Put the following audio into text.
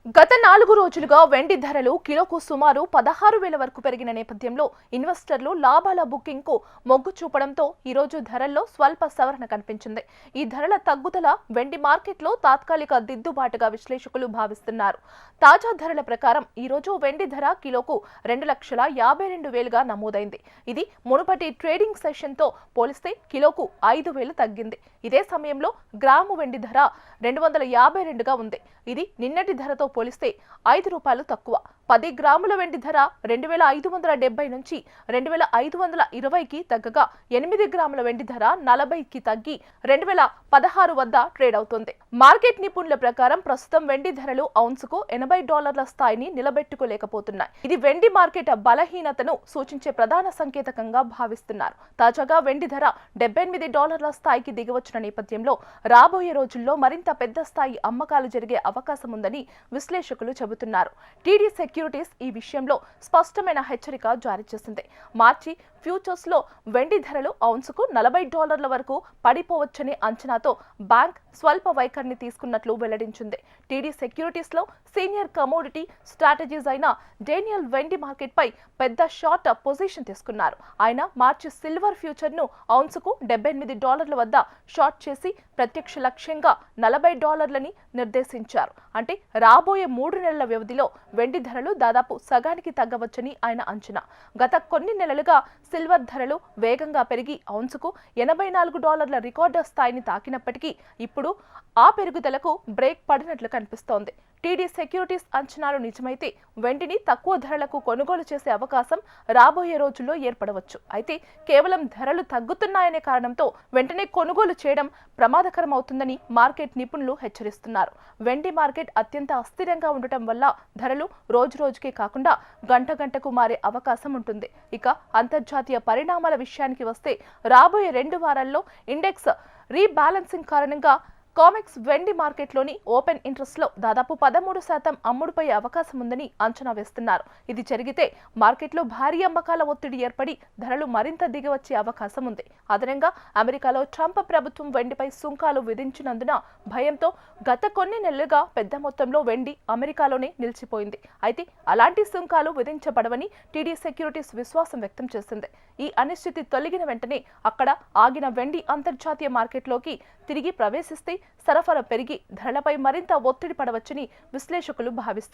గత 4 రోజులుగా వెండి ధరలు కిలోకు సుమారు 16,000 వరకు పెరిగిన నేపథ్యంలో ఇన్వెస్టర్లు లాభాల బుకింగ్కు మొగ్గు చూపడంతో ఈ రోజు ధరల్లో స్వల్ప సవరణ కనిపించింది. ఈ ధరల తగ్గుదల వెండి మార్కెట్లో తాత్కాలిక దిద్దుబాటుగా విశ్లేషకులు భావిస్తున్నారు. తాజా ధరల ప్రకారం ఈ రోజు వెండి ధర కిలోకు 2,52,000గా నమోదైంది. ఇది మునుపటి ట్రేడింగ్ సెషన్తో పోలిస్తే కిలోకు 5,000 తగ్గింది. ఇదే సమయంలో గ్రాము వెండి ధర 252గా ఉంది. ఇది నిన్నటి ధరతో పోలిస్తే 5 రూపాయలు తక్కువ. 10 గ్రాముల వెండి ధర 2,570 నుంచి 2,520కి తగ్గగా 8 గ్రాముల వెండి ధర 40కి తగ్గి 2,016 వద్ద ట్రేడ్ అవుతుంది. మార్కెట్ నిపుణుల ప్రకారం ప్రస్తుతం వెండి ధరలు ఔన్సుకు $80 స్థాయిని నిలబెట్టుకోలేకపోతున్నాయి. ఇది వెండి మార్కెట్ బలహీనతను సూచించే ప్రధాన సంకేతకంగా భావిస్తున్నారు. తాజాగా వెండి ధర $78 స్థాయికి దిగవచ్చిన నేపథ్యంలో రాబోయే రోజుల్లో మరింత పెద్ద స్థాయి అమ్మకాలు జరిగే అవకాశం ఉందని విశ్లేషకులు చెబుతున్నారు. టీడీ సెక్యూరిటీస్ ఈ విషయంలో స్పష్టమైన హెచ్చరిక జారీ చేసింది. మార్చి ఫ్యూచర్స్ లో వెండి ధరలు ఔన్సుకు $40 వరకు పడిపోవచ్చనే అంచనాతో బ్యాంక్ స్వల్ప వైఖరిని తీసుకున్నట్లు వెల్లడించింది. టీడీ సెక్యూరిటీస్ లో సీనియర్ కమోడిటీ స్ట్రాటజీస్ అయిన డేనియల్ వెండి మార్కెట్ పై పెద్ద షార్ట్ పొజిషన్ తీసుకున్నారు. ఆయన మార్చి సిల్వర్ ఫ్యూచర్ ను ఔన్సుకు $78 వద్ద షార్ట్ చేసి ప్రత్యక్ష లక్ష్యంగా $40ని నిర్దేశించారు. అంటే రాబోయే 3 నెలల వ్యవధిలో వెండి ధరలు దాదాపు సగానికి తగ్గవచ్చని ఆయన అంచనా. గత కొన్ని నెలలుగా సిల్వర్ ధరలు వేగంగా పెరిగి ఔన్సుకు $84 రికార్డు స్థాయిని తాకినప్పటికీ ఇప్పుడు ఆ పెరుగుదలకు బ్రేక్ పడినట్లు కనిపిస్తోంది. టీడీ సెక్యూరిటీస్ అంచనాలు నిజమైతే వెండిని తక్కువ ధరలకు కొనుగోలు చేసే అవకాశం రాబోయే రోజుల్లో ఏర్పడవచ్చు. అయితే కేవలం ధరలు తగ్గుతున్నాయనే కారణంతో వెంటనే కొనుగోలు చేయడం ప్రమాదకరం అవుతుందని మార్కెట్ నిపుణులు హెచ్చరిస్తున్నారు. వెండి మార్కెట్ అత్యంత అస్థిరంగా ఉండటం వల్ల ధరలు రోజురోజుకే కాకుండా గంటకు మారే అవకాశం ఉంటుంది. ఇక అంతర్జాతీయ పరిణామాల విషయానికి వస్తే రాబోయే 2 వారాల్లో ఇండెక్స్ రీబ్యాలెన్సింగ్ కారణంగా కామెక్స్ వెండి మార్కెట్లోని ఓపెన్ ఇంట్రెస్ట్ లో దాదాపు 13% అమ్ముడుపోయే అవకాశం ఉందని అంచనా వేస్తున్నారు. ఇది జరిగితే మార్కెట్లో భారీ అమ్మకాల ఒత్తిడి ఏర్పడి ధరలు మరింత దిగివచ్చే అవకాశం ఉంది. అదనంగా అమెరికాలో ట్రంప్ ప్రభుత్వం వెండిపై సుంకాలు విధించినందున భయంతో గత కొన్ని నెలలుగా పెద్ద మొత్తంలో వెండి అమెరికాలోనే నిలిచిపోయింది. అయితే అలాంటి సుంకాలు విధించబడవని టీడీ సెక్యూరిటీస్ విశ్వాసం వ్యక్తం చేసింది. ఈ అనిశ్చితి తొలగిన వెంటనే అక్కడ ఆగిన వెండి అంతర్జాతీయ మార్కెట్లోకి తిరిగి ప్రవేశిస్తే సరఫరా పెరిగి ధరలపై మరింత ఒత్తిడి పడవచ్చని విశ్లేషకులు భావిస్తున్నారు.